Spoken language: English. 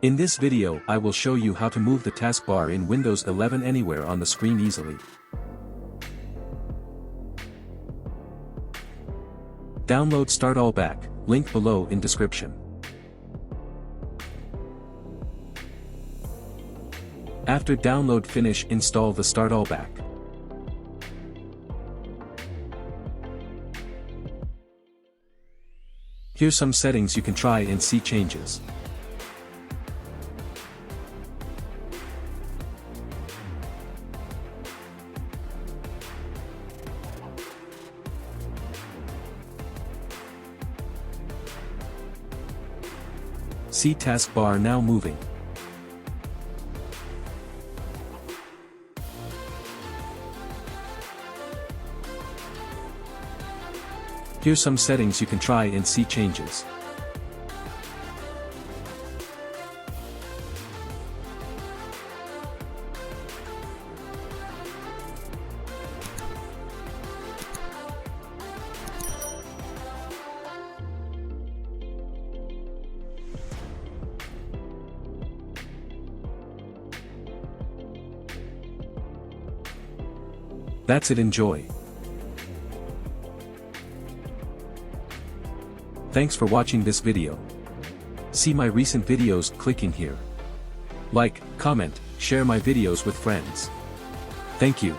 In this video I will show you how to move the taskbar in Windows 11 anywhere on the screen easily. Download Start All Back, link below in description. After download finish, install the Start All Back. Here's some settings you can try and see changes. See taskbar now moving. Here's some settings you can try and see changes. That's it, enjoy. Thanks for watching this video. See my recent videos clicking here. Like, comment, share my videos with friends. Thank you.